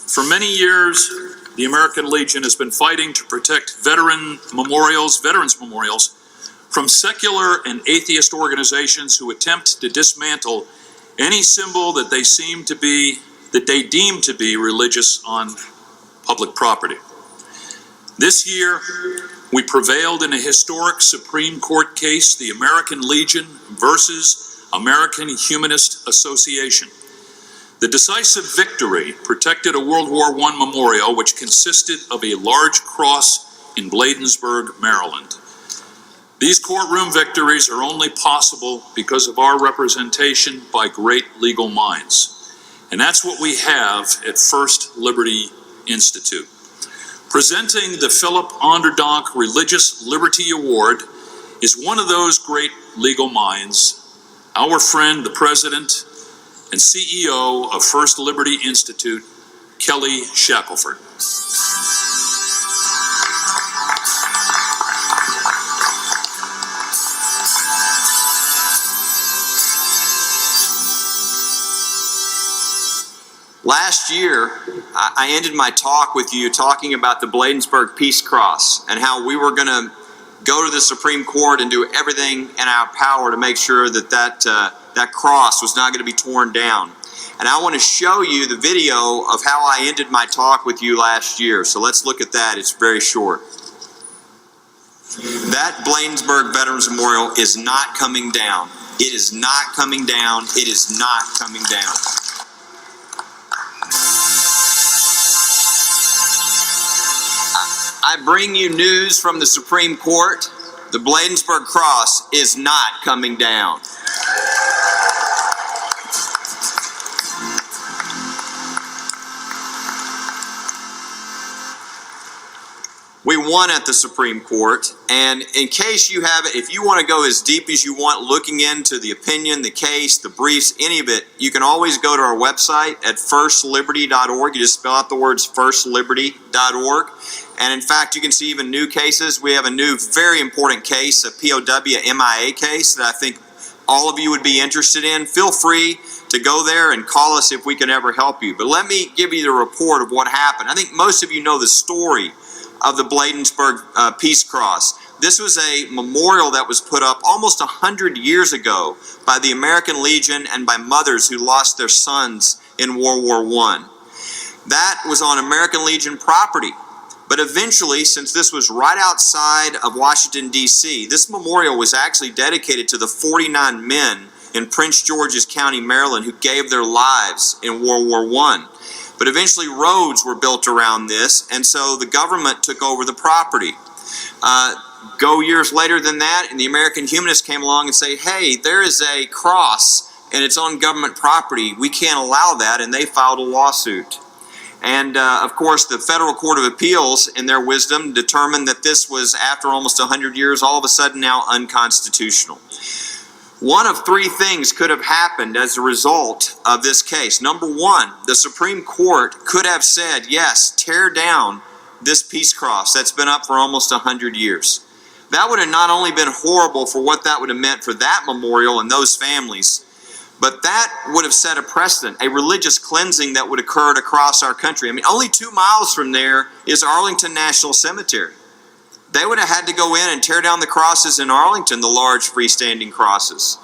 For many years, the American Legion has been fighting to protect veterans memorials from secular and atheist organizations who attempt to dismantle any symbol that they deem to be religious on public property. This year, we prevailed in a historic Supreme Court case, the American Legion versus American Humanist Association. The decisive victory protected a World War I memorial which consisted of a large cross in Bladensburg, Maryland. These courtroom victories are only possible because of our representation by great legal minds. And that's what we have at First Liberty Institute. Presenting the Philip Onderdonk Religious Liberty Award is one of those great legal minds, our friend, the President and CEO of First Liberty Institute, Kelly Shackelford. Last year, I ended my talk with you talking about the Bladensburg Peace Cross and how we were going to go to the Supreme Court and do everything in our power to make sure that that cross was not going to be torn down. And I want to show you the video of how I ended my talk with you last year. So let's look at that. It's very short. That Bladensburg Veterans Memorial is not coming down. It is not coming down. It is not coming down. I bring you news from the Supreme Court. The Bladensburg Cross is not coming down. We won at the Supreme Court, and in case you have it, if you want to go as deep as you want looking into the opinion, the case, the briefs, any of it, you can always go to our website at firstliberty.org. You just spell out the words firstliberty.org. And in fact, you can see even new cases. We have a new, very important case, a POW MIA case that I think all of you would be interested in. Feel free to go there and call us if we can ever help you. But let me give you the report of what happened. I think most of you know the story of the Bladensburg Peace Cross. This was a memorial that was put up almost 100 years ago by the American Legion and by mothers who lost their sons in World War I. That was on American Legion property. But eventually, since this was right outside of Washington, D.C., this memorial was actually dedicated to the 49 men in Prince George's County, Maryland, who gave their lives in World War I. But eventually roads were built around this, and so the government took over the property. Go years later than that, and the American Humanists came along and say, hey, there is a cross, and it's on government property. We can't allow that, and they filed a lawsuit. And of course, the Federal Court of Appeals, in their wisdom, determined that this was, after almost 100 years, all of a sudden now unconstitutional. One of three things could have happened as a result of this case. Number one, the Supreme Court could have said, yes, tear down this peace cross that's been up for almost 100 years. That would have not only been horrible for what that would have meant for that memorial and those families, but that would have set a precedent, a religious cleansing that would have occurred across our country. I mean, only 2 miles from there is Arlington National Cemetery. They would have had to go in and tear down the crosses in Arlington, the large freestanding crosses.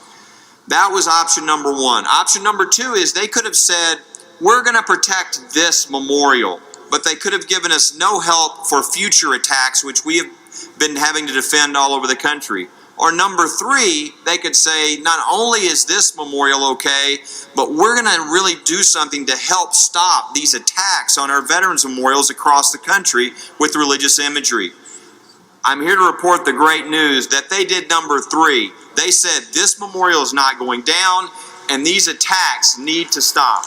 That was option number one. Option number two is they could have said, we're going to protect this memorial, but they could have given us no help for future attacks, which we have been having to defend all over the country. Or number three, they could say, not only is this memorial okay, but we're going to really do something to help stop these attacks on our veterans memorials across the country with religious imagery. I'm here to report the great news that they did number three. They said this memorial is not going down and these attacks need to stop.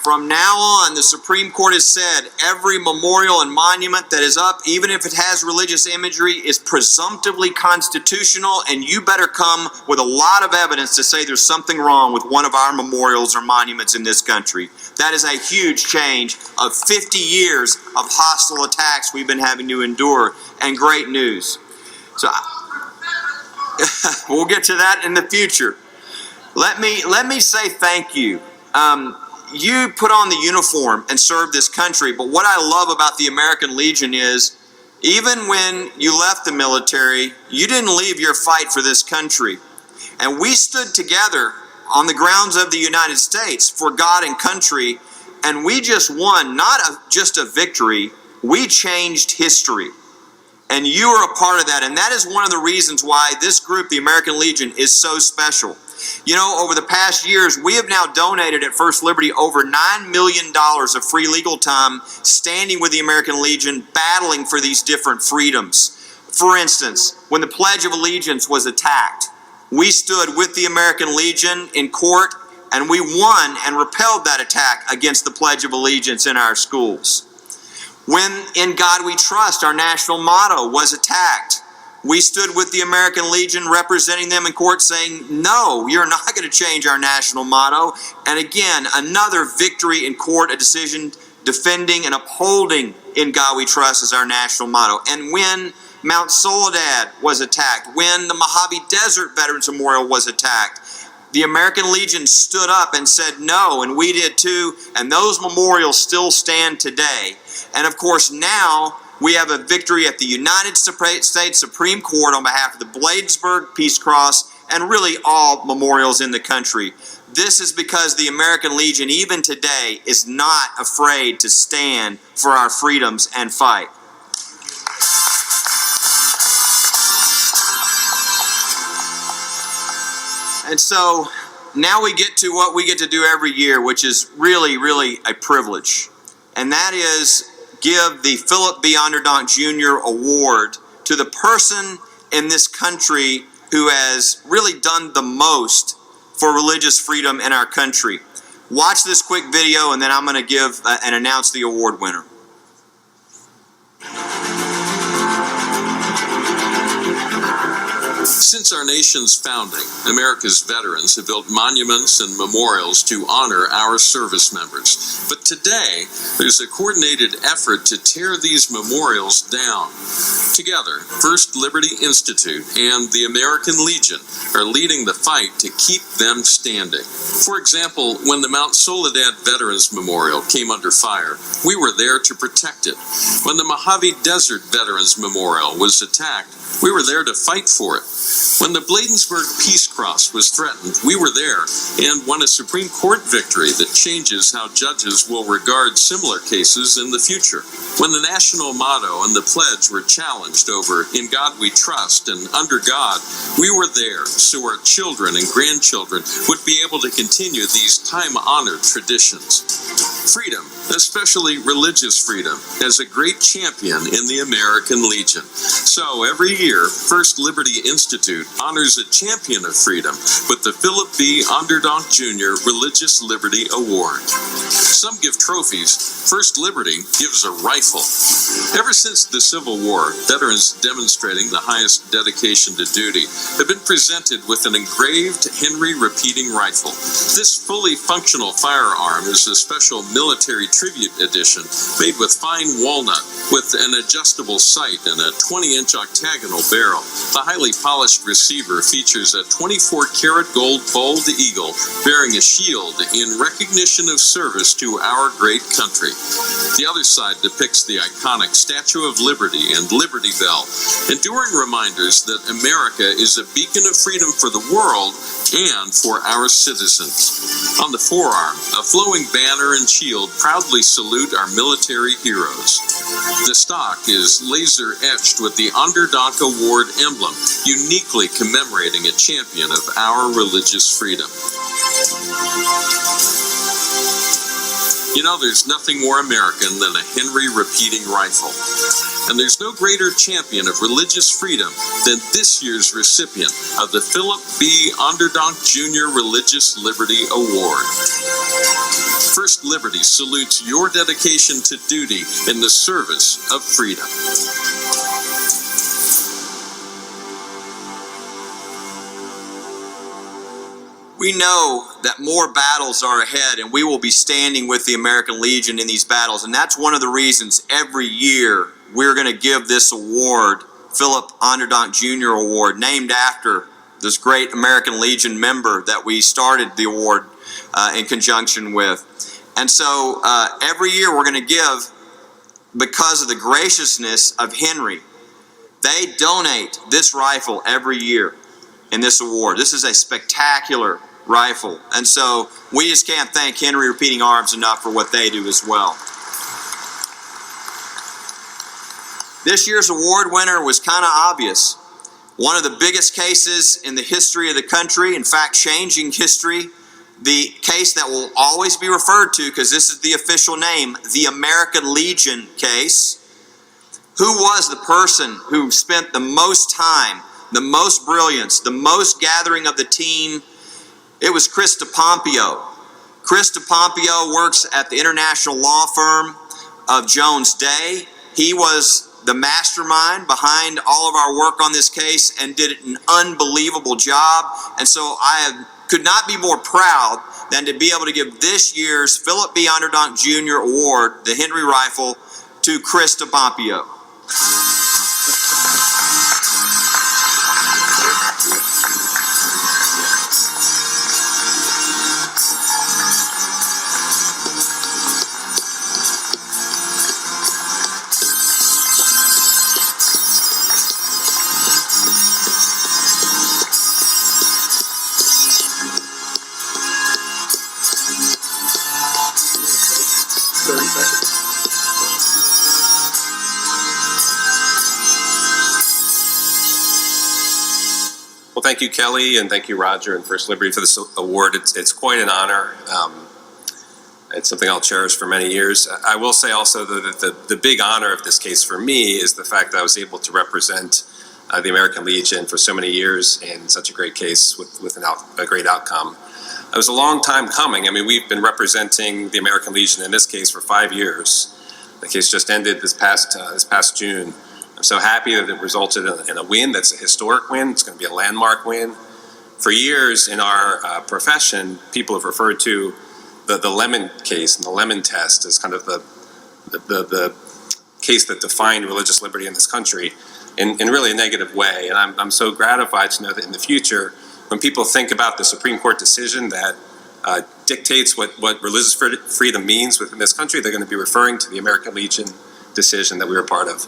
From now on, the Supreme Court has said every memorial and monument that is up, even if it has religious imagery, is presumptively constitutional, and you better come with a lot of evidence to say there's something wrong with one of our memorials or monuments in this country. That is a huge change of 50 years of hostile attacks we've been having to endure, and great news. So We'll get to that in the future. Let me say thank you. You put on the uniform and served this country, but what I love about the American Legion is even when you left the military, you didn't leave your fight for this country. And we stood together on the grounds of the United States for God and country, and we just won, just a victory, we changed history. And you are a part of that, and that is one of the reasons why this group, the American Legion, is so special. You know, over the past years, we have now donated at First Liberty over $9 million of free legal time standing with the American Legion, battling for these different freedoms. For instance, when the Pledge of Allegiance was attacked, we stood with the American Legion in court, and we won and repelled that attack against the Pledge of Allegiance in our schools. When In God We Trust, our national motto, was attacked, we stood with the American Legion representing them in court saying, no, you're not going to change our national motto. And again, another victory in court, a decision defending and upholding In God We Trust as our national motto. And when Mount Soledad was attacked, when the Mojave Desert Veterans Memorial was attacked, the American Legion stood up and said no, and we did too, and those memorials still stand today. And of course now we have a victory at the United States Supreme Court on behalf of the Bladensburg Peace Cross and really all memorials in the country. This is because the American Legion, even today, is not afraid to stand for our freedoms and fight. And so now we get to what we get to do every year, which is really, really a privilege. And that is give the Philip B. Onderdonk Jr. Award to the person in this country who has really done the most for religious freedom in our country. Watch this quick video, and then I'm going to give and announce the award winner. Since our nation's founding, America's veterans have built monuments and memorials to honor our service members. But today, there's a coordinated effort to tear these memorials down. Together, First Liberty Institute and the American Legion are leading the fight to keep them standing. For example, when the Mount Soledad Veterans Memorial came under fire, we were there to protect it. When the Mojave Desert Veterans Memorial was attacked, we were there to fight for it. When the Bladensburg Peace Cross was threatened, we were there and won a Supreme Court victory that changes how judges will regard similar cases in the future. When the national motto and the pledge were challenged over In God We Trust and Under God, we were there so our children and grandchildren would be able to continue these time-honored traditions. Freedom, especially religious freedom, has a great champion in the American Legion. So every year, First Liberty Institute honors a champion of freedom with the Philip B. Onderdonk Jr. Religious Liberty Award. Some give trophies. First Liberty gives a rifle. Ever since the Civil War, veterans demonstrating the highest dedication to duty have been presented with an engraved Henry repeating rifle. This fully functional firearm is a special military tribute edition made with fine walnut with an adjustable sight and a 20-inch octagonal barrel. The highly polished receiver features a 24-karat gold bald eagle bearing a shield in recognition of service to our great country. The other side depicts the iconic Statue of Liberty and Liberty Bell, enduring reminders that America is a beacon of freedom for the world and for our citizens. On the forearm, a flowing banner and shield proudly salute our military heroes. The stock is laser etched with the Onderdonk Award emblem, uniquely commemorating a champion of our religious freedom. You know, there's nothing more American than a Henry repeating rifle. And there's no greater champion of religious freedom than this year's recipient of the Philip B. Onderdonk Jr. Religious Liberty Award. First Liberty salutes your dedication to duty in the service of freedom. We know that more battles are ahead, and we will be standing with the American Legion in these battles. And that's one of the reasons every year we're going to give this award Philip Onderdonk Jr. Award, named after this great American Legion member that we started the award in conjunction with. And so every year we're going to give, because of the graciousness of Henry, they donate this rifle every year in this award. This is a spectacular rifle. And so we just can't thank Henry Repeating Arms enough for what they do as well. This year's award winner was kind of obvious. One of the biggest cases in the history of the country, in fact, changing history, the case that will always be referred to, because this is the official name, the American Legion case. Who was the person who spent the most time, the most brilliance, the most gathering of the team? It was Chris DePompeo. Chris DePompeo works at the international law firm of Jones Day. He was the mastermind behind all of our work on this case and did an unbelievable job. And so I could not be more proud than to be able to give this year's Philip B. Onderdonk Jr. Award, the Henry Rifle, to Chris DePompeo. Well, thank you, Kelly, and thank you, Roger, and First Liberty for this award. It's quite an honor. It's something I'll cherish for many years. I will say also that the big honor of this case for me is the fact that I was able to represent the American Legion for so many years in such a great case with a great outcome. It was a long time coming. I mean, we've been representing the American Legion in this case for 5 years. The case just ended this past June. I'm so happy that it resulted in a win that's a historic win. It's going to be a landmark win. For years in our profession, people have referred to the Lemon case and the Lemon test as kind of the case that defined religious liberty in this country in really a negative way. And I'm so gratified to know that in the future, when people think about the Supreme Court decision that dictates what religious freedom means within this country, they're going to be referring to the American Legion decision that we were part of.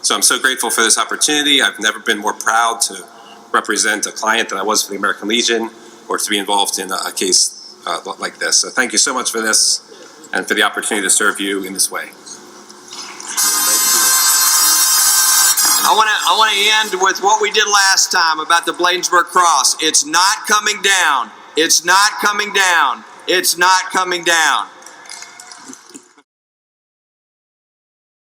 So I'm so grateful for this opportunity. I've never been more proud to represent a client than I was for the American Legion, or to be involved in a case like this. So thank you so much for this and for the opportunity to serve you in this way. I want to end with what we did last time about the Bladensburg Cross. It's not coming down. It's not coming down. It's not coming down.